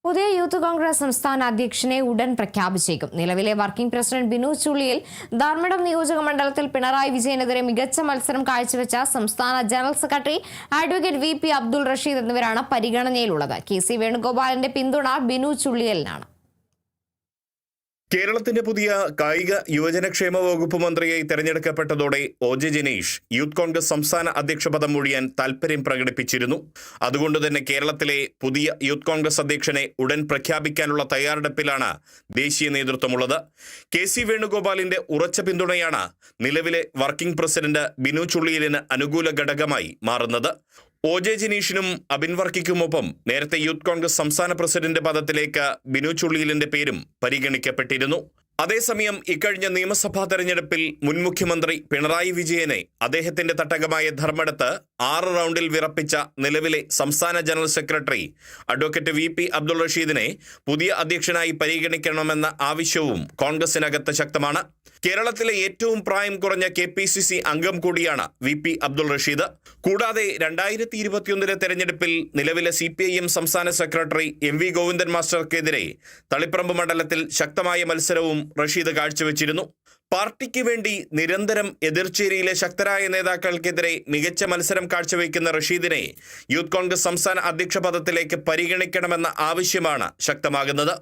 പുതിയ യൂത്ത് കോൺഗ്രസ് സംസ്ഥാന അധ്യക്ഷനെ ഉടൻ പ്രഖ്യാപിച്ചേക്കും. നിലവിലെ വർക്കിംഗ് പ്രസിഡന്റ് ബിനു ചുള്ളിയിൽ ധർമ്മടം നിയോജക മണ്ഡലത്തിൽ പിണറായി വിജയനെതിരെ മികച്ച മത്സരം കാഴ്ചവെച്ച സംസ്ഥാന general secretary advocate V P. Abdul Rasheed എന്നിവരാണ് പരിഗണനയിലുള്ളത്. കെ.സി. വേണുഗോപാലിന്റെ പിന്തുണ ബിനു ചുള്ളിയലിനാണ്. കേരളത്തിന്റെ പുതിയ കായിക യുവജനക്ഷേമ വകുപ്പ് മന്ത്രിയായി തെരഞ്ഞെടുക്കപ്പെട്ടതോടെ ഒ.ജെ. ജനീഷ് യൂത്ത് കോൺഗ്രസ് സംസ്ഥാന അധ്യക്ഷ പദം ഒഴിയാൻ താൽപര്യം പ്രകടിപ്പിച്ചിരുന്നു. അതുകൊണ്ടുതന്നെ കേരളത്തിലെ പുതിയ യൂത്ത് കോൺഗ്രസ് അധ്യക്ഷനെ ഉടൻ പ്രഖ്യാപിക്കാനുള്ള തയ്യാറെടുപ്പിലാണ് ദേശീയ നേതൃത്വമുള്ളത്. കെ.സി. വേണുഗോപാലിന്റെ ഉറച്ച പിന്തുണയാണ് നിലവിലെ വർക്കിംഗ് പ്രസിഡന്റ് ബിനു ചുള്ളിയലിന് അനുകൂല ഘടകമായി മാറുന്നത്. ഒ.ജെ. ജനീഷിനും അബിൻ വർക്കിക്കുമൊപ്പം നേരത്തെ യൂത്ത് കോൺഗ്രസ് സംസ്ഥാന പ്രസിഡന്റ് പദത്തിലേക്ക് ബിനു ചുള്ളിയലിന്റെ പേരും പരിഗണിക്കപ്പെട്ടിരുന്നു. അതേസമയം ഇക്കഴിഞ്ഞ നിയമസഭാ തെരഞ്ഞെടുപ്പിൽ മുൻ മുഖ്യമന്ത്രി പിണറായി വിജയനെ അദ്ദേഹത്തിന്റെ തട്ടകമായ ധർമ്മടത്ത് 6 റൗണ്ടിൽ വിറപ്പിച്ച നിലവിലെ സംസ്ഥാന general secretary advocate V P. Abdul റഷീദിനെ പുതിയ അധ്യക്ഷനായി പരിഗണിക്കണമെന്ന ആവശ്യവും കോൺഗ്രസിനകത്ത് ശക്തമാണ്. കേരളത്തിലെ ഏറ്റവും പ്രായം കുറഞ്ഞ കെ.പി.സി.സി അംഗം കൂടിയാണ് വി.പി. അബ്ദുൾ റഷീദ്. കൂടാതെ 2021 തെരഞ്ഞെടുപ്പിൽ നിലവിലെ CPIM സംസ്ഥാന സെക്രട്ടറി M.V. ഗോവിന്ദൻ മാസ്റ്റർക്കെതിരെ തളിപ്പറമ്പ് മണ്ഡലത്തിൽ ശക്തമായ മത്സരവും റഷീദ് കാഴ്ചവെച്ചിരുന്നു. പാർട്ടിക്ക് വേണ്ടി നിരന്തരം എതിർചേരിയിലെ ശക്തരായ നേതാക്കൾക്കെതിരെ മികച്ച മത്സരം കാഴ്ചവെക്കുന്ന റഷീദിനെ യൂത്ത് കോൺഗ്രസ് സംസ്ഥാന അധ്യക്ഷ പദത്തിലേക്ക് പരിഗണിക്കണമെന്ന ആവശ്യമാണ് ശക്തമാകുന്നത്.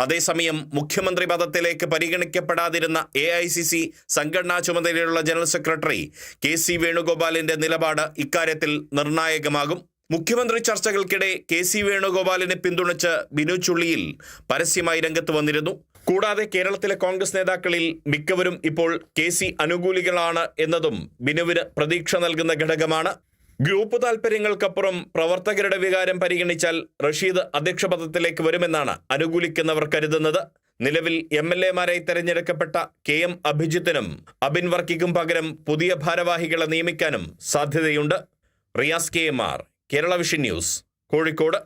അതേസമയം മുഖ്യമന്ത്രി പദത്തിലേക്ക് പരിഗണിക്കപ്പെടാതിരുന്ന AICC സംഘടനാ ചുമതലയുള്ള ജനറൽ സെക്രട്ടറി കെ.സി. വേണുഗോപാലിന്റെ നിലപാട് ഇക്കാര്യത്തിൽ നിർണായകമാകും. മുഖ്യമന്ത്രി ചർച്ചകൾക്കിടെ കെ.സി. വേണുഗോപാലിനെ പിന്തുണച്ച് ബിനു ചുള്ളിയിൽ പരസ്യമായി രംഗത്ത് വന്നിരുന്നു. കൂടാതെ കേരളത്തിലെ കോൺഗ്രസ് നേതാക്കളിൽ മിക്കവരും ഇപ്പോൾ കെ.സി. അനുകൂലികളാണ് എന്നതും ബിനുവിന് പ്രതീക്ഷ നൽകുന്ന ഘടകമാണ്. ഗ്രൂപ്പ് താൽപര്യങ്ങൾക്കപ്പുറം പ്രവർത്തകരുടെ വികാരം പരിഗണിച്ചാൽ റഷീദ് അധ്യക്ഷ പദത്തിലേക്ക് വരുമെന്നാണ് അനുകൂലിക്കുന്നവർ കരുതുന്നത്. നിലവിൽ MLA-മാരായി തെരഞ്ഞെടുക്കപ്പെട്ട KM അഭിജിത്തിനും അബിൻ വർക്കിക്കും പകരം പുതിയ ഭാരവാഹികളെ നിയമിക്കാനും സാധ്യതയുണ്ട്. Riyas KMR, Kerala vision news, Kozhikode.